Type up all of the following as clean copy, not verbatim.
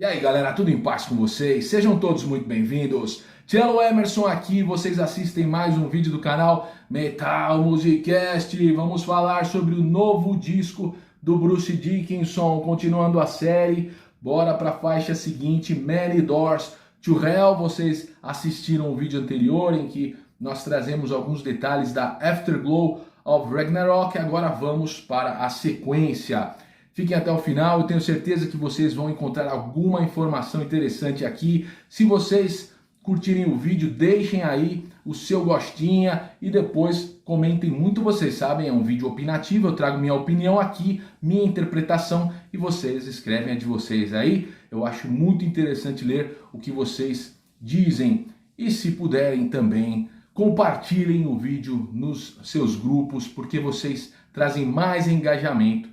E aí galera, tudo em paz com vocês? Sejam todos muito bem-vindos. Cello Emerson aqui, vocês assistem mais um vídeo do canal Metal Musicast. Vamos falar sobre o novo disco do Bruce Dickinson, continuando a série. Bora para a faixa seguinte, Many Doors to Hell. Vocês assistiram o vídeo anterior em que nós trazemos alguns detalhes da Afterglow of Ragnarok. Agora vamos para a sequência. Fiquem até o final, eu tenho certeza que vocês vão encontrar alguma informação interessante aqui. Se vocês curtirem o vídeo, deixem aí o seu gostinha e depois comentem muito. Vocês sabem, é um vídeo opinativo, eu trago minha opinião aqui, minha interpretação e vocês escrevem a de vocês aí. Eu acho muito interessante ler o que vocês dizem e se puderem também, compartilhem o vídeo nos seus grupos, porque vocês trazem mais engajamento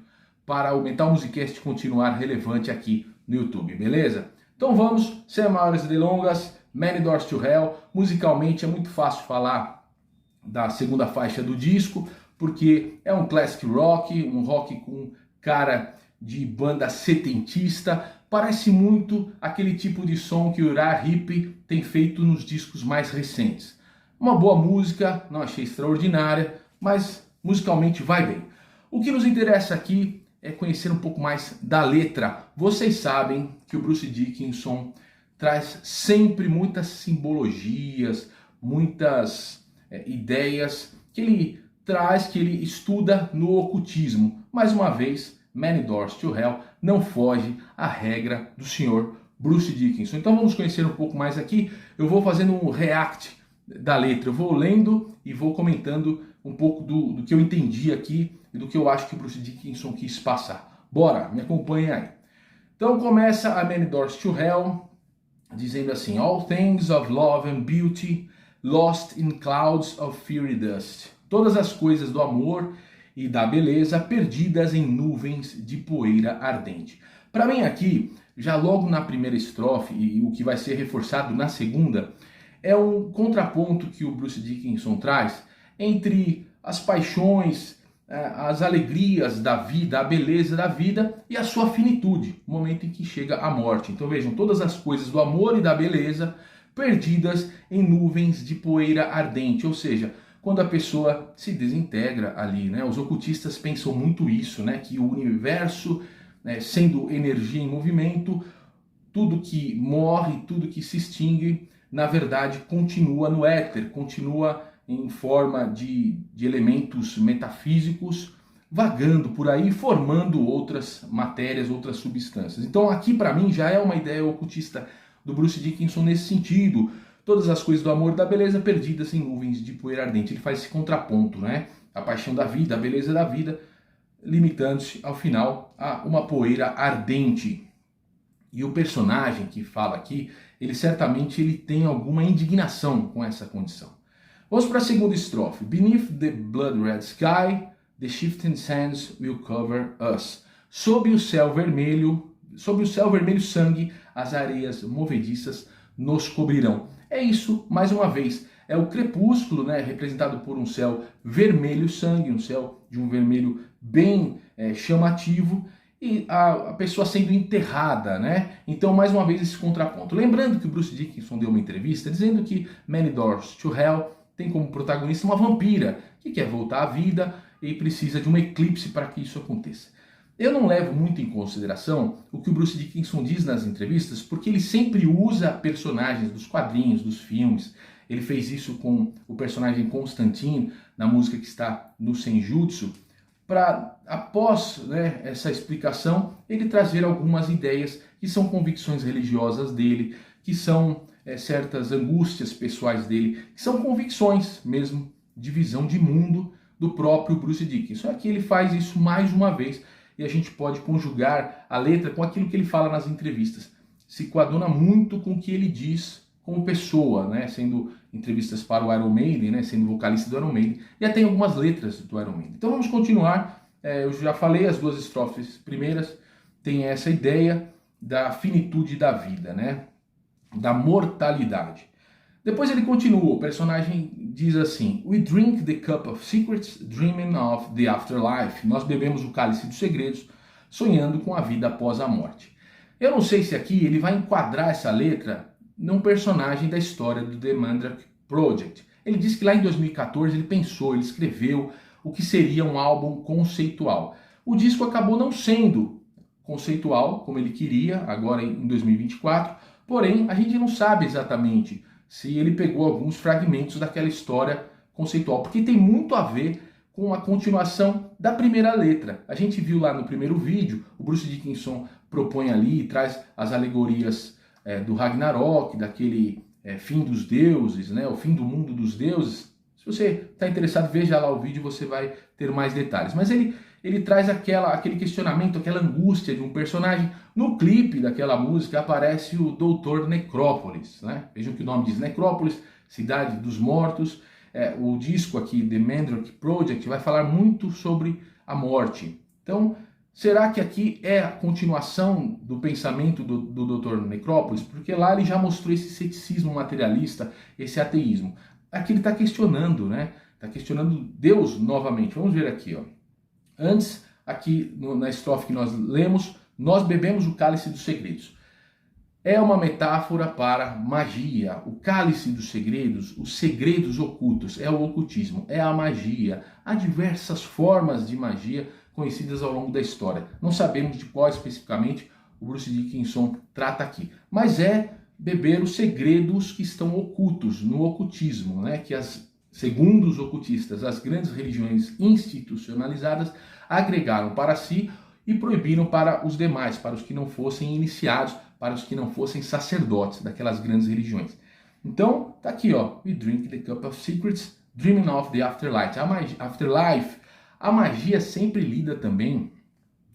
para o Metal Musicast continuar relevante aqui no YouTube, beleza? Então vamos, sem maiores delongas, Many Doors to Hell. Musicalmente é muito fácil falar da segunda faixa do disco, porque é um classic rock, um rock com cara de banda setentista. Parece muito aquele tipo de som que o Uriah Heep tem feito nos discos mais recentes. Uma boa música, não achei extraordinária, mas musicalmente vai bem. O que nos interessa aqui é conhecer um pouco mais da letra. Vocês sabem que o Bruce Dickinson traz sempre muitas simbologias, muitas ideias que ele traz, que ele estuda no ocultismo. Mais uma vez, Many Doors to Hell não foge à regra do senhor Bruce Dickinson. Então vamos conhecer um pouco mais aqui. Eu vou fazendo um react da letra, eu vou lendo e vou comentando um pouco do que eu entendi aqui e do que eu acho que o Bruce Dickinson quis passar. Bora, me acompanha aí. Então começa a Many Doors to Hell, dizendo assim: All things of love and beauty, lost in clouds of fiery dust. Todas as coisas do amor e da beleza, perdidas em nuvens de poeira ardente. Para mim aqui, já logo na primeira estrofe, e o que vai ser reforçado na segunda, é um contraponto que o Bruce Dickinson traz entre as paixões, as alegrias da vida, a beleza da vida e a sua finitude, o momento em que chega a morte. Então vejam, todas as coisas do amor e da beleza perdidas em nuvens de poeira ardente, ou seja, quando a pessoa se desintegra ali, né? Os ocultistas pensam muito isso, né? Que o universo, né, sendo energia em movimento, tudo que morre, tudo que se extingue, na verdade continua no éter, continua em forma de elementos metafísicos, vagando por aí, formando outras matérias, outras substâncias. Então aqui para mim já é uma ideia ocultista do Bruce Dickinson nesse sentido. Todas as coisas do amor e da beleza perdidas em nuvens de poeira ardente. Ele faz esse contraponto, né? A paixão da vida, a beleza da vida, limitando-se ao final a uma poeira ardente. E o personagem que fala aqui, ele certamente tem alguma indignação com essa condição. Vamos para a segunda estrofe. Beneath the blood red sky, the shifting sands will cover us. Sob o céu vermelho sangue, as areias movediças nos cobrirão. É isso, mais uma vez, é o crepúsculo, né, representado por um céu vermelho sangue, um céu de um vermelho bem chamativo, e a pessoa sendo enterrada, né? Então, mais uma vez, esse contraponto. Lembrando que o Bruce Dickinson deu uma entrevista dizendo que Many Doors to Hell tem como protagonista uma vampira que quer voltar à vida e precisa de um eclipse para que isso aconteça. Eu não levo muito em consideração o que o Bruce Dickinson diz nas entrevistas, porque ele sempre usa personagens dos quadrinhos, dos filmes. Ele fez isso com o personagem Constantine, na música que está no Senjutsu, para, após, né, essa explicação, ele trazer algumas ideias que são convicções religiosas dele, que são certas angústias pessoais dele, que são convicções mesmo de visão de mundo do próprio Bruce Dickinson. Aqui ele faz isso mais uma vez e a gente pode conjugar a letra com aquilo que ele fala nas entrevistas. Se coaduna muito com o que ele diz como pessoa, né, sendo entrevistas para o Iron Maiden, né, sendo vocalista do Iron Maiden, e até algumas letras do Iron Maiden. Então vamos continuar. Eu já falei, as duas estrofes primeiras têm essa ideia da finitude da vida, né, da mortalidade. Depois ele continua, o personagem diz assim: We drink the cup of secrets, dreaming of the afterlife. Nós bebemos o cálice dos segredos, sonhando com a vida após a morte. Eu não sei se aqui ele vai enquadrar essa letra num personagem da história do The Mandrake Project. Ele diz que lá em 2014 ele pensou, ele escreveu o que seria um álbum conceitual. O disco acabou não sendo conceitual, como ele queria, agora em 2024, porém a gente não sabe exatamente se ele pegou alguns fragmentos daquela história conceitual, porque tem muito a ver com a continuação da primeira letra. A gente viu lá no primeiro vídeo, o Bruce Dickinson propõe ali, traz as alegorias do Ragnarok, daquele fim dos deuses, né, o fim do mundo dos deuses. Se você está interessado, veja lá o vídeo, você vai ter mais detalhes. Mas ele traz aquele questionamento, aquela angústia de um personagem. No clipe daquela música aparece o Doutor Necrópolis, né? Vejam que o nome diz Necrópolis, Cidade dos Mortos. O disco aqui, The Mandrake Project, vai falar muito sobre a morte. Então, será que aqui é a continuação do pensamento do Dr. Necrópolis? Porque lá ele já mostrou esse ceticismo materialista, esse ateísmo. Aqui ele está questionando, né? Está questionando Deus novamente. Vamos ver aqui, ó. Antes, aqui na estrofe que nós lemos, nós bebemos o cálice dos segredos. É uma metáfora para magia. O cálice dos segredos, os segredos ocultos, é o ocultismo, é a magia. Há diversas formas de magia conhecidas ao longo da história. Não sabemos de qual especificamente o Bruce Dickinson trata aqui, mas é beber os segredos que estão ocultos no ocultismo, né? Que segundo os ocultistas, as grandes religiões institucionalizadas agregaram para si e proibiram para os demais, para os que não fossem iniciados, para os que não fossem sacerdotes daquelas grandes religiões. Então, tá aqui, ó. We drink the cup of secrets, dreaming of the afterlife. A magia sempre lida também,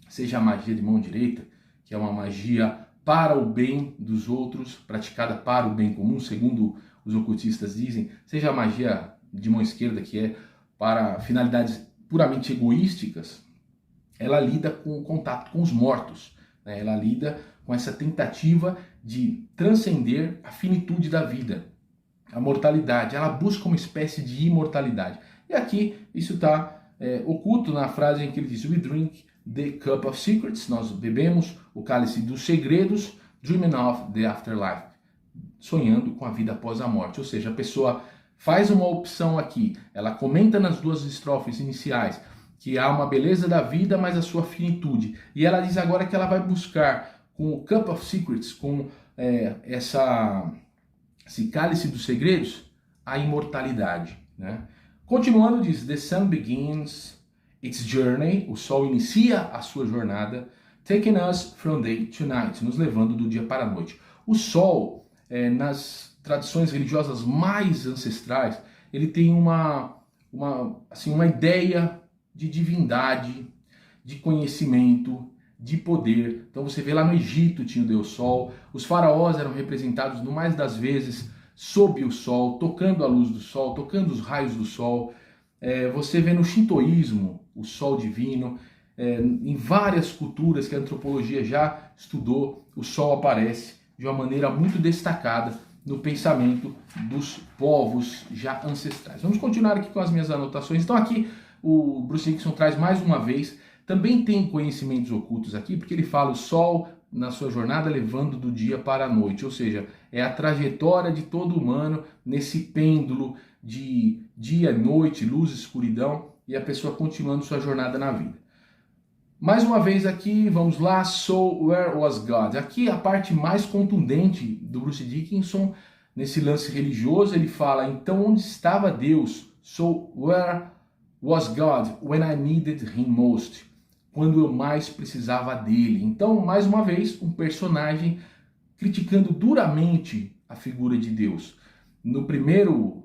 seja a magia de mão direita, que é uma magia para o bem dos outros, praticada para o bem comum, segundo os ocultistas dizem, seja a magia de mão esquerda, que é para finalidades puramente egoísticas, ela lida com o contato com os mortos, né? Ela lida com essa tentativa de transcender a finitude da vida, a mortalidade. Ela busca uma espécie de imortalidade. E aqui isso está oculto na frase em que ele diz: We drink the cup of secrets, nós bebemos o cálice dos segredos, dreaming of the afterlife, sonhando com a vida após a morte. Ou seja, a pessoa faz uma opção aqui, ela comenta nas duas estrofes iniciais que há uma beleza da vida, mas a sua finitude. E ela diz agora que ela vai buscar com o Cup of Secrets, com esse cálice dos segredos, a imortalidade, né? Continuando, diz: The sun begins its journey, o sol inicia a sua jornada, taking us from day to night, nos levando do dia para a noite. O sol, nas tradições religiosas mais ancestrais, ele tem uma ideia de divindade, de conhecimento, de poder. Então você vê lá no Egito tinha o Deus Sol, os faraós eram representados no mais das vezes sob o sol, tocando a luz do sol, tocando os raios do sol. Você vê no shintoísmo o sol divino. Em várias culturas que a antropologia já estudou, o sol aparece de uma maneira muito destacada no pensamento dos povos já ancestrais. Vamos continuar aqui com as minhas anotações. Então aqui o Bruce Dickinson traz mais uma vez, também tem conhecimentos ocultos aqui, porque ele fala o sol na sua jornada levando do dia para a noite, ou seja, é a trajetória de todo humano nesse pêndulo de dia, noite, luz, escuridão, e a pessoa continuando sua jornada na vida. Mais uma vez aqui, vamos lá, So Where Was God? Aqui a parte mais contundente do Bruce Dickinson, nesse lance religioso, ele fala, então onde estava Deus? So where was God when I needed him most? Quando eu mais precisava dele. Então, mais uma vez, um personagem criticando duramente a figura de Deus. No primeiro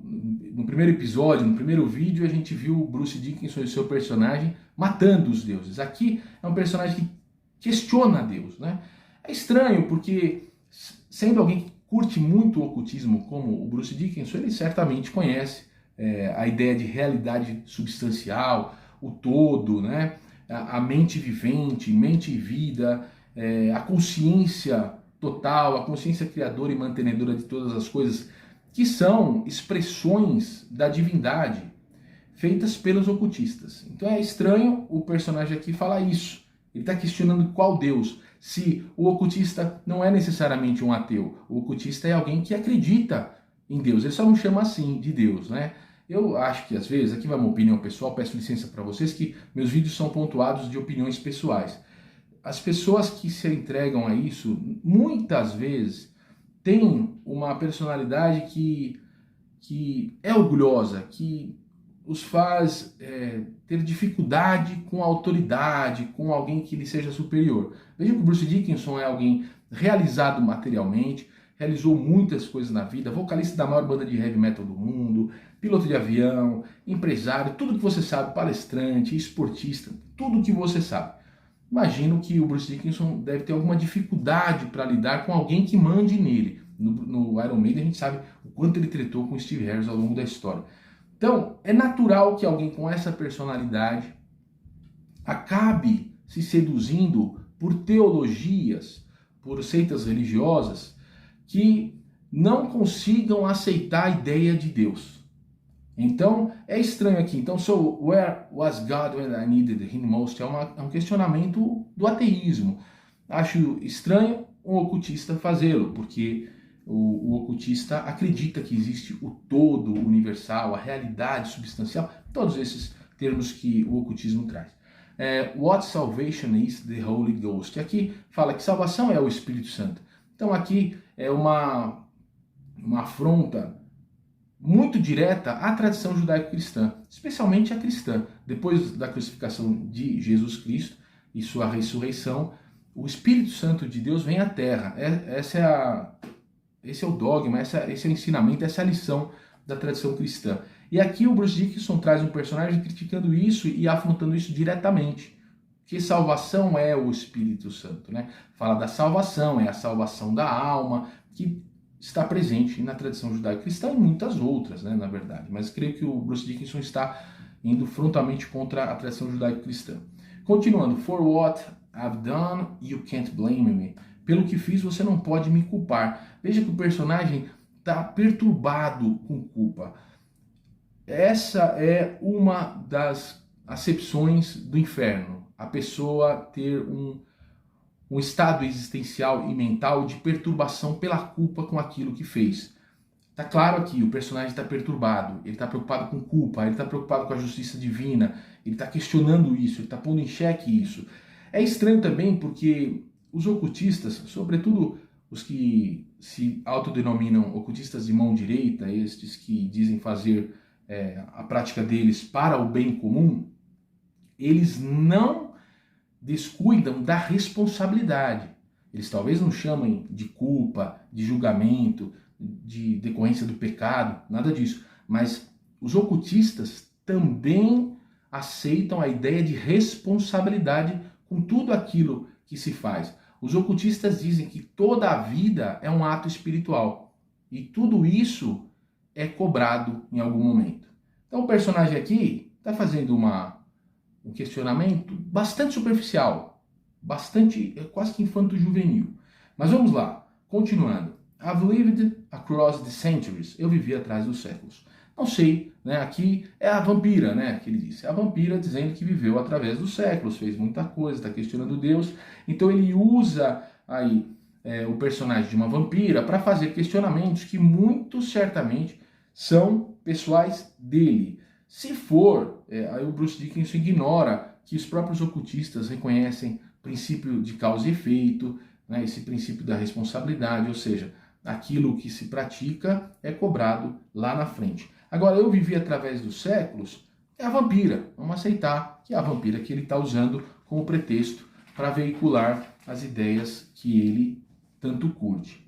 episódio, no primeiro vídeo, a gente viu o Bruce Dickinson e seu personagem matando os deuses. Aqui é um personagem que questiona Deus, né? É estranho, porque sendo alguém que curte muito o ocultismo como o Bruce Dickinson, ele certamente conhece a ideia de realidade substancial, o todo, né? A mente vivente, mente e vida, a consciência total, a consciência criadora e mantenedora de todas as coisas, que são expressões da divindade feitas pelos ocultistas. Então é estranho o personagem aqui falar isso. Ele está questionando qual Deus. se o ocultista não é necessariamente um ateu. O ocultista é alguém que acredita em Deus, ele só não chama assim de Deus, né? Eu acho que às vezes, aqui vai uma opinião pessoal, peço licença para vocês que meus vídeos são pontuados de opiniões pessoais. As pessoas que se entregam a isso, muitas vezes, têm uma personalidade que é orgulhosa, que os faz ter dificuldade com a autoridade, com alguém que lhe seja superior. Veja que o Bruce Dickinson é alguém realizado materialmente, realizou muitas coisas na vida, vocalista da maior banda de heavy metal do mundo, piloto de avião, empresário, tudo que você sabe, palestrante, esportista, tudo que você sabe. Imagino que o Bruce Dickinson deve ter alguma dificuldade para lidar com alguém que mande nele. No Iron Maiden a gente sabe o quanto ele tretou com Steve Harris ao longo da história. Então, é natural que alguém com essa personalidade acabe se seduzindo por teologias, por seitas religiosas que não consigam aceitar a ideia de Deus. Então, é estranho aqui. Então, where was God when I needed him most? É um questionamento do ateísmo. Acho estranho um ocultista fazê-lo, porque o ocultista acredita que existe o todo universal, a realidade substancial, todos esses termos que o ocultismo traz. What salvation is the Holy Ghost? Aqui fala que salvação é o Espírito Santo. Então aqui é uma afronta muito direta à tradição judaico-cristã, especialmente a cristã. Depois da crucificação de Jesus Cristo e sua ressurreição, o Espírito Santo de Deus vem à Terra. Esse é o dogma, esse é o ensinamento, essa é a lição da tradição cristã. E aqui o Bruce Dickinson traz um personagem criticando isso e afrontando isso diretamente. Que salvação é o Espírito Santo, né? Fala da salvação, é a salvação da alma, que está presente na tradição judaico-cristã e muitas outras, né, na verdade. Mas creio que o Bruce Dickinson está indo frontalmente contra a tradição judaico-cristã. Continuando, for what I've done, you can't blame me. Pelo que fiz, você não pode me culpar. Veja que o personagem está perturbado com culpa. Essa é uma das acepções do inferno. A pessoa ter um estado existencial e mental de perturbação pela culpa com aquilo que fez. Tá claro aqui, o personagem está perturbado, ele está preocupado com culpa, ele está preocupado com a justiça divina, ele está questionando isso, ele está pondo em xeque isso. É estranho também porque os ocultistas, sobretudo os que se autodenominam ocultistas de mão direita, estes que dizem fazer a prática deles para o bem comum, eles não descuidam da responsabilidade. Eles talvez não chamem de culpa, de julgamento, de decorrência do pecado, nada disso. Mas os ocultistas também aceitam a ideia de responsabilidade com tudo aquilo que se faz. Os ocultistas dizem que toda a vida é um ato espiritual e tudo isso é cobrado em algum momento. Então o personagem aqui está fazendo um questionamento bastante superficial, quase que infanto-juvenil. Mas vamos lá, continuando. I've lived across the centuries. Eu vivi atrás dos séculos. Não sei, né? Aqui é a vampira, né? Que ele disse. A vampira dizendo que viveu através dos séculos, fez muita coisa, está questionando Deus. Então ele usa aí o personagem de uma vampira para fazer questionamentos que muito certamente são pessoais dele. Se for, aí o Bruce Dickinson ignora que os próprios ocultistas reconhecem o princípio de causa e efeito, né, esse princípio da responsabilidade, ou seja, aquilo que se pratica é cobrado lá na frente. Agora, eu vivi através dos séculos, é a vampira. Vamos aceitar que é a vampira que ele está usando como pretexto para veicular as ideias que ele tanto curte.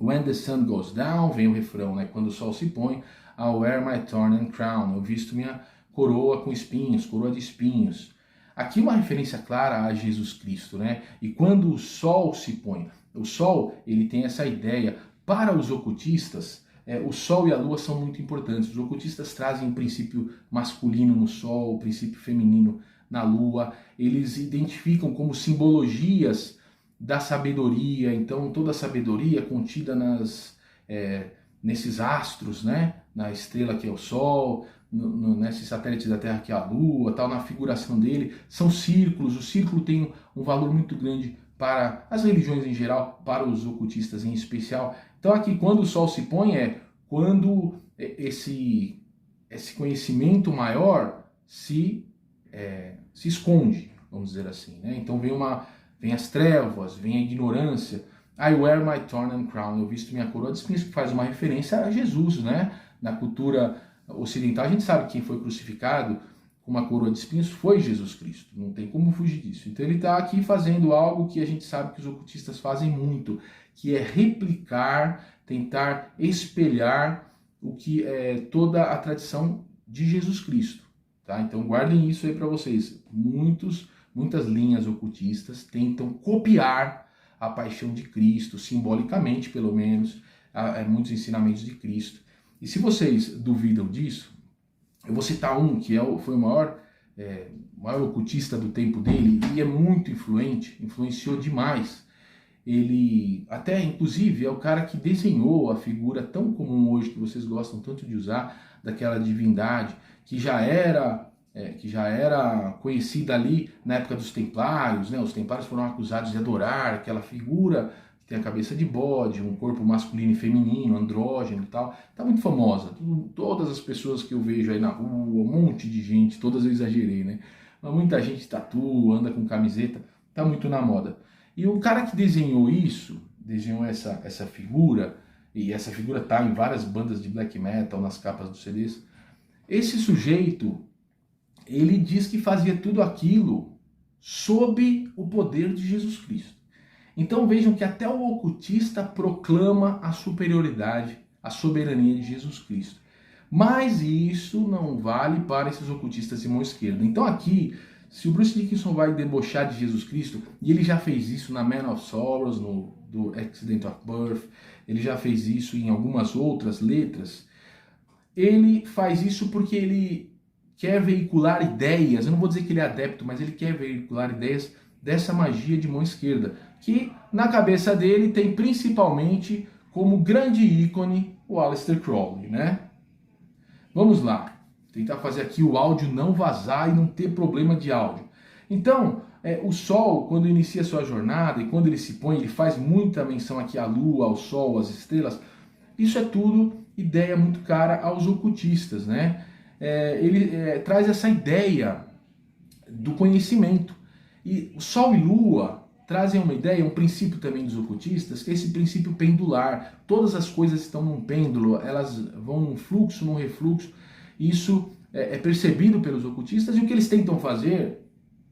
When the sun goes down, vem o refrão, né? Quando o sol se põe, I'll wear my thorn and crown. Eu visto minha coroa com espinhos, coroa de espinhos. Aqui uma referência clara a Jesus Cristo, né? E quando o sol se põe, o sol, ele tem essa ideia. Para os ocultistas, o sol e a lua são muito importantes. Os ocultistas trazem o princípio masculino no sol, o princípio feminino na lua. Eles identificam como simbologias da sabedoria. Então, toda a sabedoria contida nesses astros, né? Na estrela que é o Sol, nesse satélite da Terra que é a Lua, tal, na figuração dele, são círculos. O círculo tem um valor muito grande para as religiões em geral, para os ocultistas em especial. Então aqui, quando o sol se põe, é quando esse conhecimento maior se esconde, vamos dizer assim, né? Então vem as trevas, vem a ignorância. I wear my thorn and crown, eu visto minha coroa de espinhos, que faz uma referência a Jesus, né? Na cultura ocidental, a gente sabe que quem foi crucificado com uma coroa de espinhos foi Jesus Cristo, não tem como fugir disso. Então ele está aqui fazendo algo que a gente sabe que os ocultistas fazem muito, que é replicar, tentar espelhar o que é toda a tradição de Jesus Cristo. Tá? Então guardem isso aí para vocês. Muitas linhas ocultistas tentam copiar a paixão de Cristo, simbolicamente pelo menos, muitos ensinamentos de Cristo. E se vocês duvidam disso, eu vou citar um que foi o maior ocultista do tempo dele e é muito influente, influenciou demais. Ele até, inclusive, é o cara que desenhou a figura tão comum hoje, que vocês gostam tanto de usar, daquela divindade, que já era conhecida ali na época dos Templários, né? Os Templários foram acusados de adorar aquela figura que tem a cabeça de bode, um corpo masculino e feminino, andrógeno e tal. Tá muito famosa. Todas as pessoas que eu vejo aí na rua, um monte de gente, todas eu exagerei, né? Mas muita gente tatua, anda com camiseta, tá muito na moda. E o cara que desenhou essa figura, e essa figura tá em várias bandas de black metal, nas capas dos CDs, esse sujeito, ele diz que fazia tudo aquilo sob o poder de Jesus Cristo. Então vejam que até o ocultista proclama a superioridade, a soberania de Jesus Cristo. Mas isso não vale para esses ocultistas de mão esquerda. Então aqui, se o Bruce Dickinson vai debochar de Jesus Cristo, e ele já fez isso na Man of Sorrows, do Accident of Birth, ele já fez isso em algumas outras letras, ele faz isso porque ele quer veicular ideias, eu não vou dizer que ele é adepto, mas ele quer veicular ideias dessa magia de mão esquerda, que na cabeça dele tem principalmente como grande ícone o Aleister Crowley, né? Vamos lá, tentar fazer aqui o áudio não vazar e não ter problema de áudio. Então, o Sol, quando inicia sua jornada e quando ele se põe, ele faz muita menção aqui à Lua, ao Sol, às estrelas. Isso é tudo ideia muito cara aos ocultistas, né? Ele traz essa ideia do conhecimento. E o Sol e Lua trazem uma ideia, um princípio também dos ocultistas, que é esse princípio pendular. Todas as coisas estão num pêndulo, elas vão num fluxo, num refluxo. Isso é percebido pelos ocultistas, e o que eles tentam fazer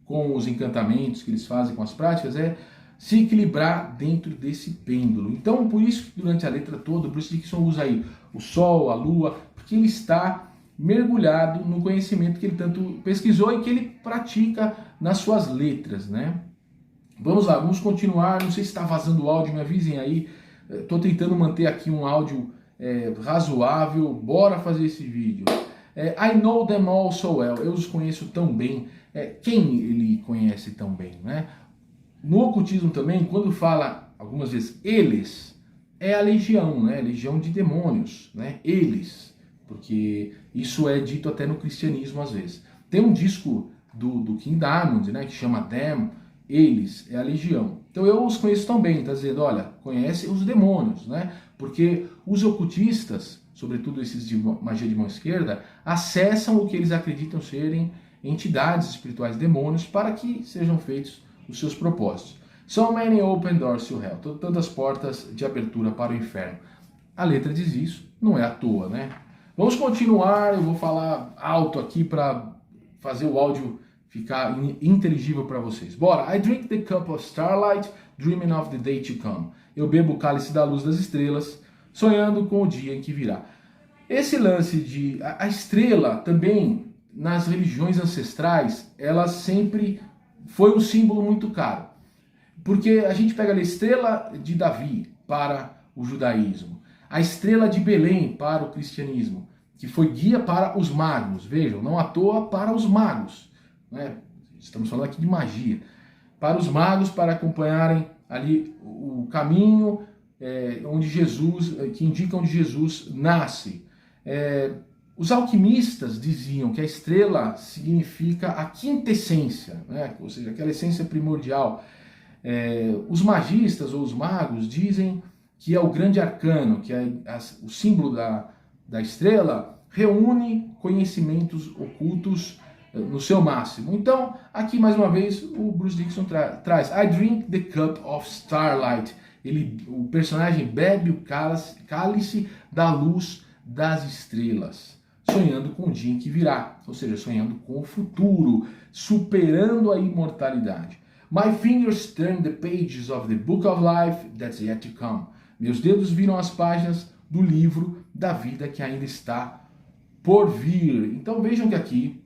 com os encantamentos que eles fazem, com as práticas, é se equilibrar dentro desse pêndulo. Então, por isso que durante a letra toda, o Bruce Dickinson usa aí o Sol, a Lua, porque ele está mergulhado no conhecimento que ele tanto pesquisou e que ele pratica nas suas letras, né? Vamos lá, vamos continuar. Não sei se está vazando o áudio, me avisem aí. Estou tentando manter aqui um áudio razoável. Bora fazer esse vídeo. I know them all so well. Eu os conheço tão bem. Quem ele conhece tão bem, né? No ocultismo também, quando fala algumas vezes eles, é a legião, né? Legião de demônios, né? Eles, porque isso é dito até no cristianismo às vezes. Tem um disco do King Diamond, né? Que chama Them. Eles, é a legião. Então eu os conheço tão bem, tá dizendo, olha, conhece os demônios, né? Porque os ocultistas, sobretudo esses de magia de mão esquerda, acessam o que eles acreditam serem entidades espirituais, demônios, para que sejam feitos os seus propósitos. So many open doors to hell. Tantas portas de abertura para o inferno. A letra diz isso, não é à toa, né? Vamos continuar, eu vou falar alto aqui para fazer o áudio ficar inteligível para vocês. Bora! I drink the cup of starlight, dreaming of the day to come. Eu bebo o cálice da luz das estrelas, sonhando com o dia em que virá. Esse lance de... A estrela também, nas religiões ancestrais, ela sempre foi um símbolo muito caro. Porque a gente pega a estrela de Davi para o judaísmo, a estrela de Belém para o cristianismo, que foi guia para os magos. Vejam, não à toa para os magos. Né? Estamos falando aqui de magia. Para os magos, para acompanharem ali o caminho onde Jesus, que indica onde Jesus nasce. Os alquimistas diziam que a estrela significa a quintessência, né? Ou seja, aquela essência primordial. Os magistas ou os magos dizem que é o grande arcano, que é o símbolo da estrela, reúne conhecimentos ocultos no seu máximo. Então, aqui mais uma vez, o Bruce Dickinson traz I drink the cup of starlight. O personagem bebe o cálice da luz das estrelas, sonhando com o dia em que virá, ou seja, sonhando com o futuro, superando a imortalidade. My fingers turn the pages of the book of life that's yet to come. Meus dedos viram as páginas do livro da vida que ainda está por vir. Então vejam que aqui,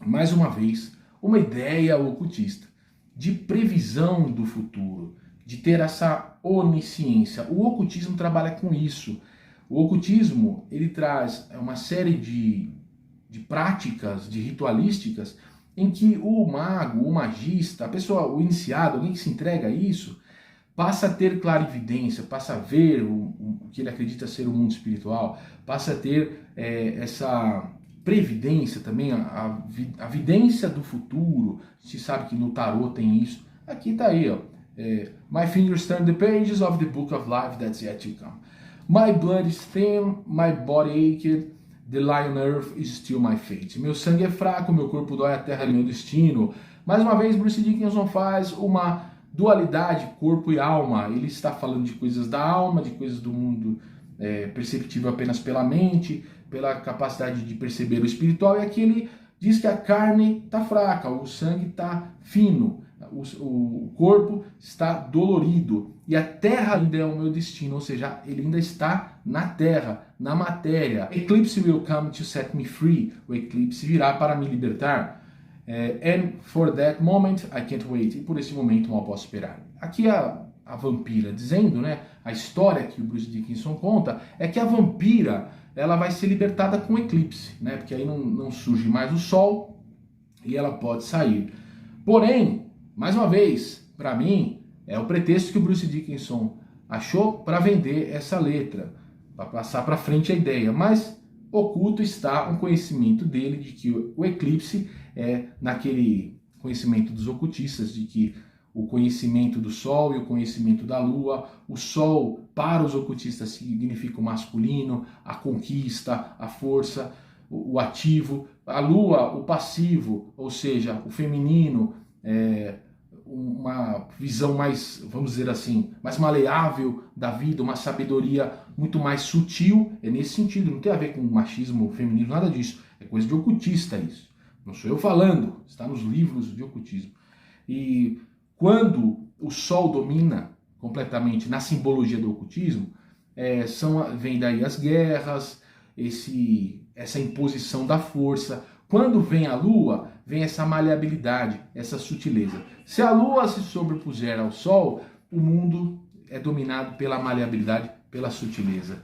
mais uma vez, uma ideia ocultista de previsão do futuro, de ter essa onisciência. O ocultismo trabalha com isso. O ocultismo, ele traz uma série de práticas, de ritualísticas, em que o mago, o magista, a pessoa, o iniciado, alguém que se entrega a isso, passa a ter clarividência, passa a ver o que ele acredita ser o mundo espiritual, passa a ter essa previdência também, a vidência do futuro. A gente sabe que no tarô tem isso. Aqui está aí, ó. My fingers turn the pages of the book of life that's yet to come. My blood is thin, my body ached, the lion earth is still my fate. Meu sangue é fraco, meu corpo dói, a terra é meu destino. Mais uma vez, Bruce Dickinson faz uma dualidade, corpo e alma. Ele está falando de coisas da alma, de coisas do mundo perceptível apenas pela mente, pela capacidade de perceber o espiritual. E aqui ele diz que a carne está fraca, o sangue está fino, o corpo está dolorido. E a terra ainda é o meu destino, ou seja, ele ainda está na terra, na matéria. Eclipse will come to set me free. O eclipse virá para me libertar. And for that moment I can't wait. E por esse momento mal posso esperar. Aqui a vampira dizendo, né, a história que o Bruce Dickinson conta é que a vampira ela vai ser libertada com o eclipse, né, porque aí não surge mais o sol e ela pode sair. Porém, mais uma vez, para mim, é o pretexto que o Bruce Dickinson achou para vender essa letra, para passar para frente a ideia, mas oculto está um conhecimento dele de que o eclipse é naquele conhecimento dos ocultistas, de que o conhecimento do Sol e o conhecimento da Lua, o Sol para os ocultistas significa o masculino, a conquista, a força, o ativo, a Lua, o passivo, ou seja, o feminino, uma visão mais, vamos dizer assim, mais maleável da vida, uma sabedoria muito mais sutil. É nesse sentido, não tem a ver com machismo, feminismo, nada disso, é coisa de ocultista isso. Não sou eu falando, está nos livros de ocultismo. E quando o Sol domina completamente na simbologia do ocultismo, vem daí as guerras, essa imposição da força. Quando vem a Lua, vem essa maleabilidade, essa sutileza. Se a Lua se sobrepuser ao Sol, o mundo é dominado pela maleabilidade, pela sutileza.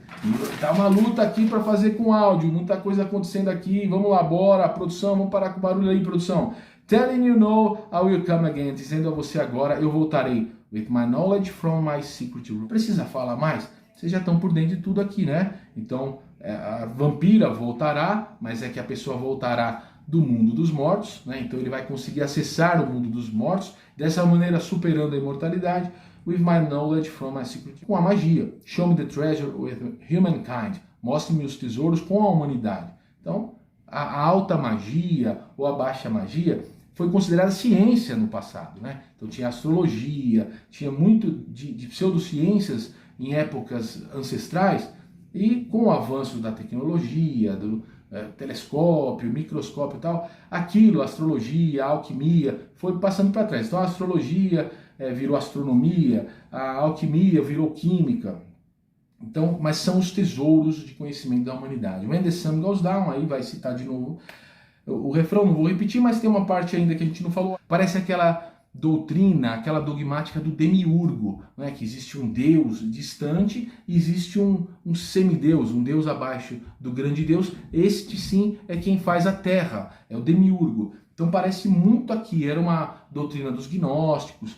Tá uma luta aqui para fazer com áudio, muita coisa acontecendo aqui. Vamos lá, bora, produção, vamos parar com o barulho aí, produção. Telling you no, I will come again. Dizendo a você agora, eu voltarei. With my knowledge from my secret room. Precisa falar mais? Vocês já estão por dentro de tudo aqui, né? Então, a vampira voltará, mas é que a pessoa voltará do mundo dos mortos, né? Então ele vai conseguir acessar o mundo dos mortos, dessa maneira superando a imortalidade. With my knowledge from my secret room. Com a magia. Show me the treasure with humankind. Mostre-me os tesouros com a humanidade. Então, a alta magia ou a baixa magia foi considerada ciência no passado, né? Então tinha astrologia, tinha muito de pseudociências em épocas ancestrais, e com o avanço da tecnologia, do telescópio, microscópio e tal, aquilo, a astrologia, a alquimia, foi passando para trás. Então a astrologia virou astronomia, a alquimia virou química. Então, mas são os tesouros de conhecimento da humanidade. When the sun goes down, aí vai citar de novo o refrão, não vou repetir, mas tem uma parte ainda que a gente não falou. Parece aquela doutrina, aquela dogmática do demiurgo, né? Que existe um Deus distante e existe um semideus, um Deus abaixo do grande Deus. Este sim é quem faz a terra, é o demiurgo. Então parece muito aqui, era uma doutrina dos gnósticos,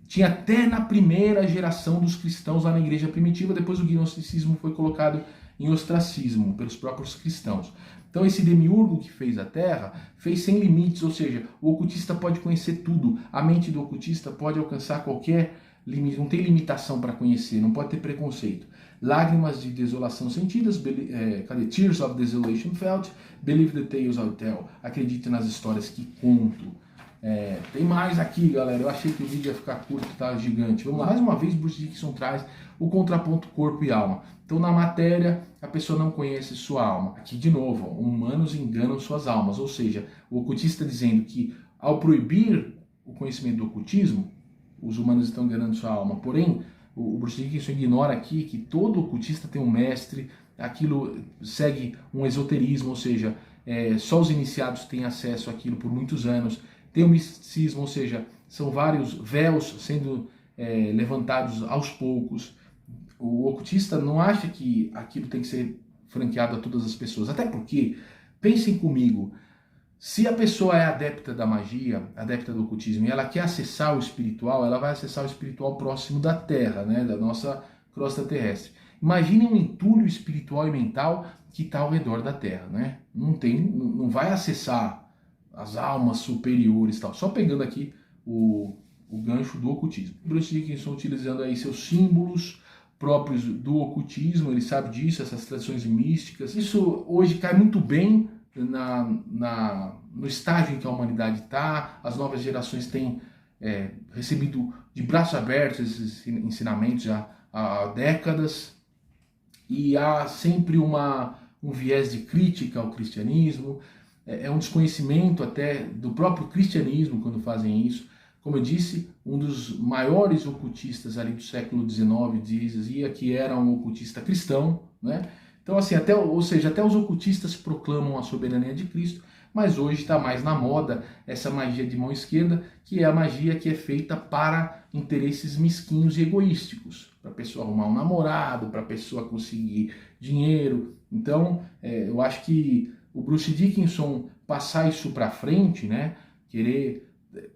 tinha até na primeira geração dos cristãos lá na igreja primitiva, depois o gnosticismo foi colocado em ostracismo pelos próprios cristãos. Então esse demiurgo que fez a Terra, fez sem limites, ou seja, o ocultista pode conhecer tudo, a mente do ocultista pode alcançar qualquer limite, não tem limitação para conhecer, não pode ter preconceito. Lágrimas de desolação sentidas, Tears of Desolation Felt, Believe the Tales I Tell, acredite nas histórias que conto. Tem mais aqui, galera, eu achei que o vídeo ia ficar curto, tá gigante. Vamos lá, mais uma vez Bruce Dickinson traz o contraponto corpo e alma. Então na matéria a pessoa não conhece sua alma. Aqui de novo, humanos enganam suas almas, ou seja, o ocultista dizendo que ao proibir o conhecimento do ocultismo, os humanos estão enganando sua alma. Porém, o Bruce Dickinson ignora aqui que todo ocultista tem um mestre, aquilo segue um esoterismo, ou seja, só os iniciados têm acesso àquilo por muitos anos. Tem o misticismo, ou seja, são vários véus sendo levantados aos poucos. O ocultista não acha que aquilo tem que ser franqueado a todas as pessoas. Até porque, pensem comigo, se a pessoa é adepta da magia, adepta do ocultismo, e ela quer acessar o espiritual, ela vai acessar o espiritual próximo da Terra, né, da nossa crosta terrestre. Imaginem um entulho espiritual e mental que está ao redor da Terra, né? Não vai acessar as almas superiores, tal. Só pegando aqui o gancho do ocultismo. Bruce Dickinson utilizando aí seus símbolos próprios do ocultismo, ele sabe disso, essas tradições místicas. Isso hoje cai muito bem no estágio em que a humanidade está. As novas gerações têm recebido de braços abertos esses ensinamentos já há décadas, e há sempre um viés de crítica ao cristianismo, um desconhecimento até do próprio cristianismo quando fazem isso. Como eu disse, um dos maiores ocultistas ali do século XIX dizia que era um ocultista cristão, né? Então, assim, até os ocultistas proclamam a soberania de Cristo, mas hoje está mais na moda essa magia de mão esquerda, que é a magia que é feita para interesses mesquinhos e egoísticos, para a pessoa arrumar um namorado, para a pessoa conseguir dinheiro. Então, eu acho que o Bruce Dickinson passar isso para frente, né, querer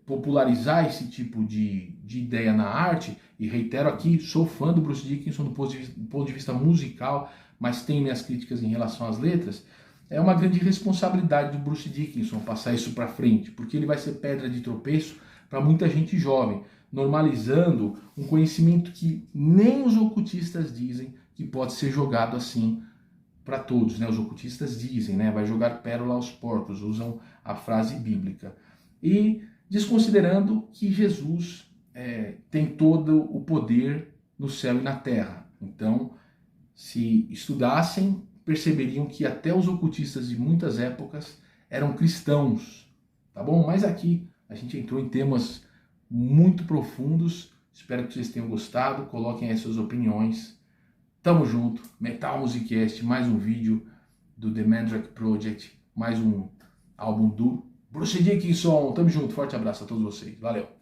popularizar esse tipo de ideia na arte, e reitero aqui, sou fã do Bruce Dickinson do ponto de vista musical, mas tenho minhas críticas em relação às letras. É uma grande responsabilidade do Bruce Dickinson passar isso para frente, porque ele vai ser pedra de tropeço para muita gente jovem, normalizando um conhecimento que nem os ocultistas dizem que pode ser jogado assim para todos, né? Os ocultistas dizem, né? Vai jogar pérola aos porcos, usam a frase bíblica. E desconsiderando que Jesus tem todo o poder no céu e na terra. Então, se estudassem, perceberiam que até os ocultistas de muitas épocas eram cristãos, tá bom? Mas aqui a gente entrou em temas muito profundos, espero que vocês tenham gostado, coloquem aí suas opiniões. Tamo junto, Metal Musicast, mais um vídeo do The Mandrake Project, mais um álbum do Bruce Dickinson. Tamo junto, forte abraço a todos vocês, valeu!